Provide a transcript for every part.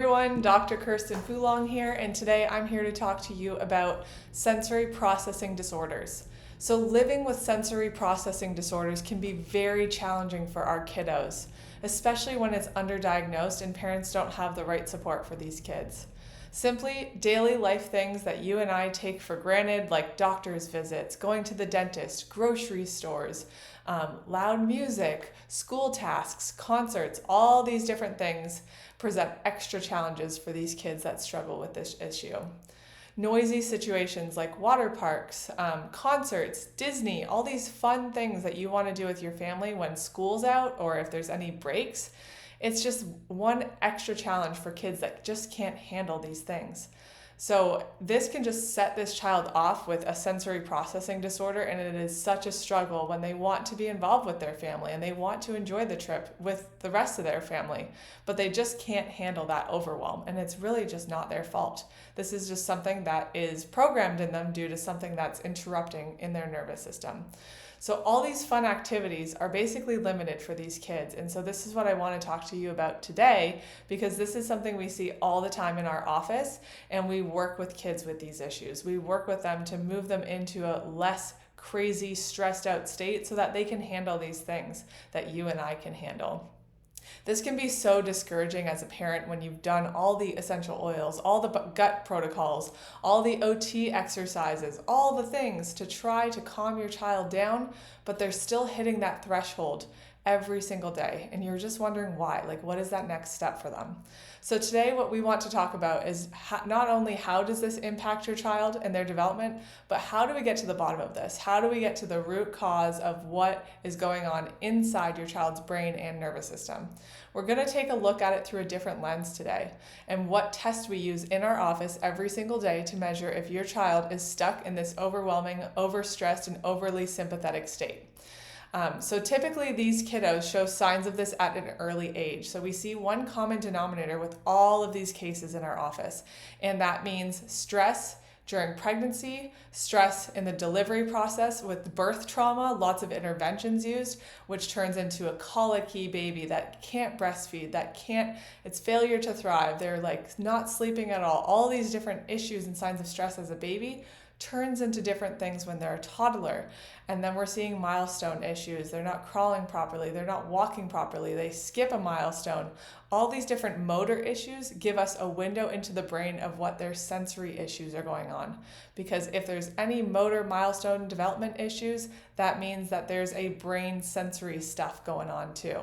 Everyone, Dr. Kirsten Fulong here, and today I'm here to talk to you about sensory processing disorders. So living with sensory processing disorders can be very challenging for our kiddos, especially when it's underdiagnosed and parents don't have the right support for these kids. Simply daily life things that you and I take for granted, like doctor's visits, going to the dentist, grocery stores, loud music, school tasks, concerts, all these different things present extra challenges for these kids that struggle with this issue. Noisy situations like water parks, concerts, Disney, all these fun things that you want to do with your family when school's out or if there's any breaks. It's just one extra challenge for kids that just can't handle these things. So this can just set this child off with a sensory processing disorder, and it is such a struggle when they want to be involved with their family and they want to enjoy the trip with the rest of their family, but they just can't handle that overwhelm, and it's really just not their fault. This is just something that is programmed in them due to something that's interrupting in their nervous system. So all these fun activities are basically limited for these kids. And so this is what I want to talk to you about today, because this is something we see all the time in our office, and we work with kids with these issues. We work with them to move them into a less crazy, stressed out state so that they can handle these things that you and I can handle. This can be so discouraging as a parent when you've done all the essential oils, all the gut protocols, all the OT exercises, all the things to try to calm your child down, but they're still hitting that threshold every single day. And you're just wondering why, like what is that next step for them? So today what we want to talk about is not only how does this impact your child and their development, but how do we get to the bottom of this? How do we get to the root cause of what is going on inside your child's brain and nervous system? We're going to take a look at it through a different lens today, and what tests we use in our office every single day to measure if your child is stuck in this overwhelming, overstressed, and overly sympathetic state. So typically these kiddos show signs of this at an early age. So we see one common denominator with all of these cases in our office, and that means stress during pregnancy, stress in the delivery process with birth trauma, lots of interventions used, which turns into a colicky baby that can't breastfeed, it's failure to thrive, they're like not sleeping at all these different issues and signs of stress as a baby turns into different things when they're a toddler. And then we're seeing milestone issues. They're not crawling properly. They're not walking properly. They skip a milestone. All these different motor issues give us a window into the brain of what their sensory issues are going on. Because if there's any motor milestone development issues, that means that there's a brain sensory stuff going on too.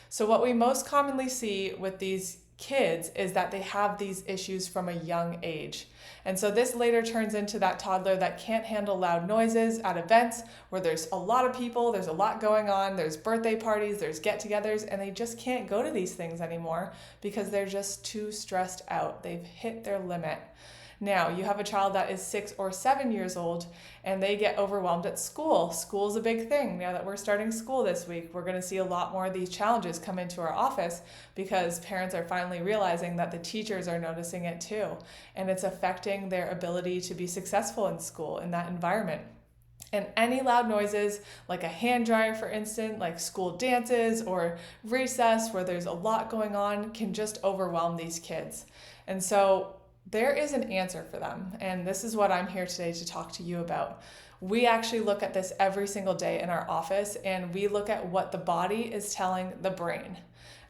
So what we most commonly see with these kids is that they have these issues from a young age. And so this later turns into that toddler that can't handle loud noises at events where there's a lot of people, there's a lot going on, there's birthday parties, there's get-togethers, and they just can't go to these things anymore because they're just too stressed out. They've hit their limit. Now, you have a child that is 6 or 7 years old and they get overwhelmed at school. School's a big thing. Now that we're starting school this week, we're going to see a lot more of these challenges come into our office because parents are finally realizing that the teachers are noticing it too. And it's affecting their ability to be successful in school in that environment. And any loud noises, like a hand dryer, for instance, like school dances or recess where there's a lot going on, can just overwhelm these kids. And so there is an answer for them, and this is what I'm here today to talk to you about. We actually look at this every single day in our office, and we look at what the body is telling the brain.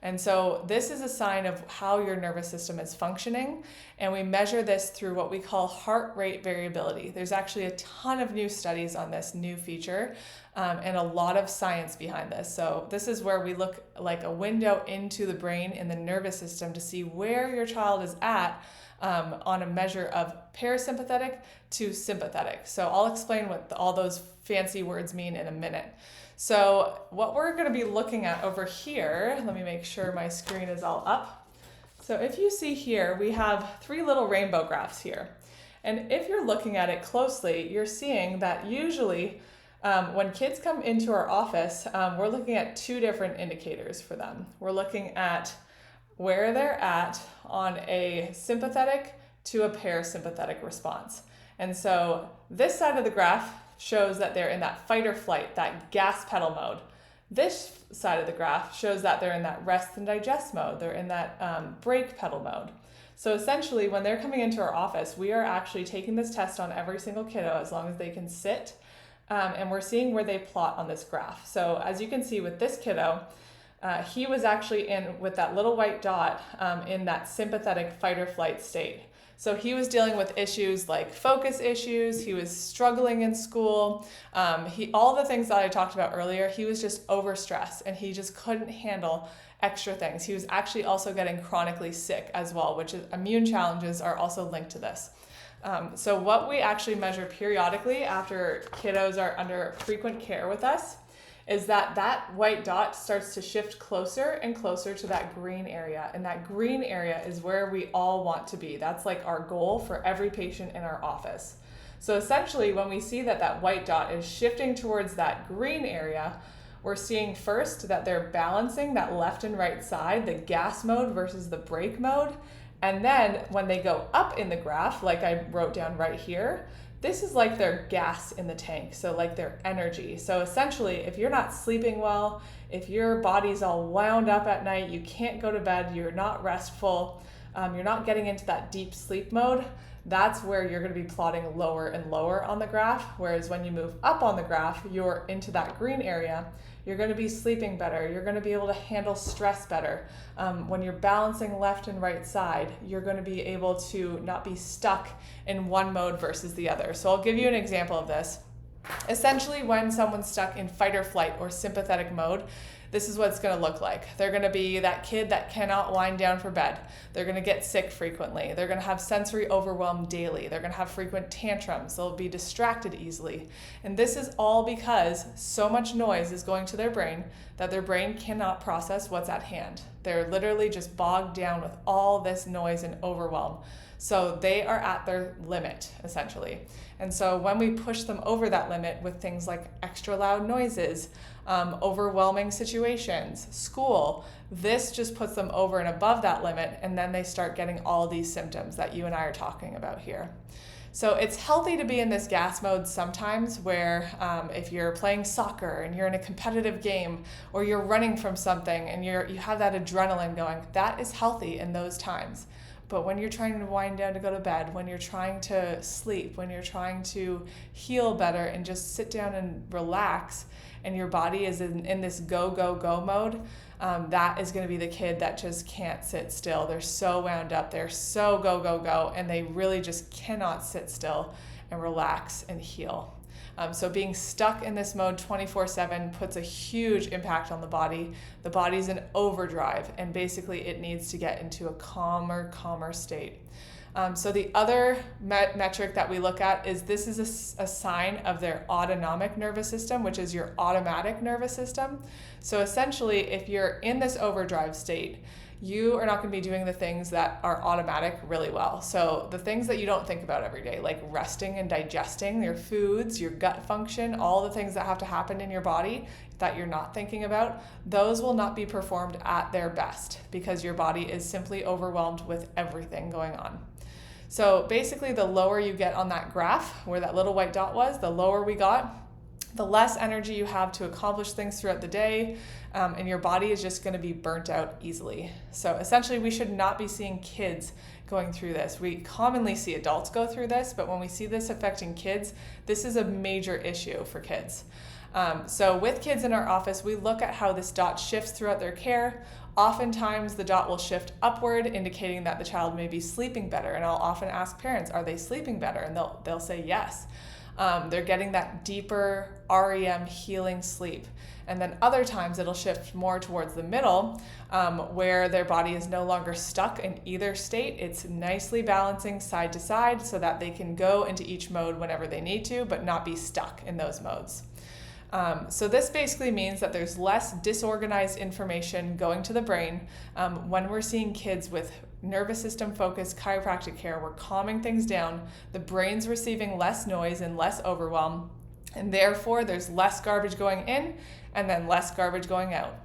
And so this is a sign of how your nervous system is functioning, and we measure this through what we call heart rate variability. There's actually a ton of new studies on this new feature, and a lot of science behind this. So this is where we look like a window into the brain and the nervous system to see where your child is at on a measure of parasympathetic to sympathetic. So I'll explain what all those fancy words mean in a minute. So what we're going to be looking at over here, let me make sure my screen is all up. So if you see here, we have 3 little rainbow graphs here. And if you're looking at it closely, you're seeing that usually when kids come into our office, we're looking at 2 different indicators for them. We're looking at where they're at on a sympathetic to a parasympathetic response. And so this side of the graph shows that they're in that fight or flight, that gas pedal mode. This side of the graph shows that they're in that rest and digest mode. They're in that brake pedal mode. So essentially, when they're coming into our office, we are actually taking this test on every single kiddo as long as they can sit, and we're seeing where they plot on this graph. So as you can see with this kiddo, he was actually in with that little white dot in that sympathetic fight or flight state. So he was dealing with issues like focus issues, he was struggling in school, all the things that I talked about earlier, he was just overstressed and he just couldn't handle extra things. He was actually also getting chronically sick as well, which is immune challenges are also linked to this. So what we actually measure periodically after kiddos are under frequent care with us is that white dot starts to shift closer and closer to that green area. And that green area is where we all want to be. That's like our goal for every patient in our office. So essentially, when we see that white dot is shifting towards that green area, we're seeing first that they're balancing that left and right side, the gas mode versus the brake mode. And then when they go up in the graph, like I wrote down right here, this is like their gas in the tank, so like their energy. So essentially, if you're not sleeping well, if your body's all wound up at night, you can't go to bed, you're not restful, you're not getting into that deep sleep mode, that's where you're going to be plotting lower and lower on the graph. Whereas when you move up on the graph, you're into that green area, you're going to be sleeping better, you're going to be able to handle stress better. When you're balancing left and right side, you're going to be able to not be stuck in one mode versus the other. So I'll give you an example of this. Essentially, when someone's stuck in fight or flight or sympathetic mode, this is what it's going to look like. They're going to be that kid that cannot wind down for bed. They're going to get sick frequently. They're going to have sensory overwhelm daily. They're going to have frequent tantrums. They'll be distracted easily. And this is all because so much noise is going to their brain that their brain cannot process what's at hand. They're literally just bogged down with all this noise and overwhelm. So they are at their limit, essentially. And so when we push them over that limit with things like extra loud noises, overwhelming situations, school, this just puts them over and above that limit, and then they start getting all these symptoms that you and I are talking about here. So it's healthy to be in this gas mode sometimes where if you're playing soccer and you're in a competitive game or you're running from something and you have that adrenaline going, that is healthy in those times. But when you're trying to wind down to go to bed, when you're trying to sleep, when you're trying to heal better and just sit down and relax, and your body is in this go, go, go mode, that is going to be the kid that just can't sit still. They're so wound up, they're so go, go, go, and they really just cannot sit still and relax and heal. So being stuck in this mode 24/7 puts a huge impact on the body. The body's in overdrive, and basically it needs to get into a calmer state. So the other metric that we look at is this is a sign of their autonomic nervous system, which is your automatic nervous system. So essentially, if you're in this overdrive state, you are not going to be doing the things that are automatic really well. So the things that you don't think about every day, like resting and digesting your foods, your gut function, all the things that have to happen in your body that you're not thinking about, those will not be performed at their best because your body is simply overwhelmed with everything going on. So basically, the lower you get on that graph, where that little white dot was, the lower we got, the less energy you have to accomplish things throughout the day, and your body is just going to be burnt out easily. So essentially, we should not be seeing kids going through this. We commonly see adults go through this, but when we see this affecting kids, this is a major issue for kids. So with kids in our office, we look at how this dot shifts throughout their care. Oftentimes the dot will shift upward, indicating that the child may be sleeping better. And I'll often ask parents, are they sleeping better? And they'll say yes. They're getting that deeper REM healing sleep. And then other times it'll shift more towards the middle, where their body is no longer stuck in either state. It's nicely balancing side to side so that they can go into each mode whenever they need to, but not be stuck in those modes. So this basically means that there's less disorganized information going to the brain. When we're seeing kids with nervous system focused chiropractic care, we're calming things down, the brain's receiving less noise and less overwhelm, and therefore there's less garbage going in and then less garbage going out.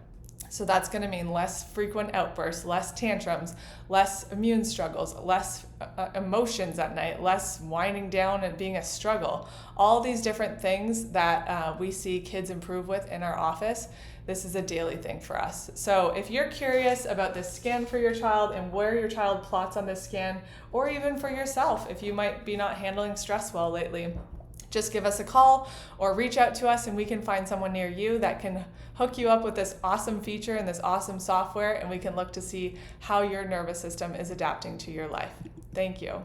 So that's going to mean less frequent outbursts, less tantrums, less immune struggles, less emotions at night, less winding down and being a struggle. All these different things that we see kids improve with in our office, this is a daily thing for us. So if you're curious about this scan for your child and where your child plots on this scan, or even for yourself, if you might be not handling stress well lately, just give us a call or reach out to us and we can find someone near you that can hook you up with this awesome feature and this awesome software, and we can look to see how your nervous system is adapting to your life. Thank you.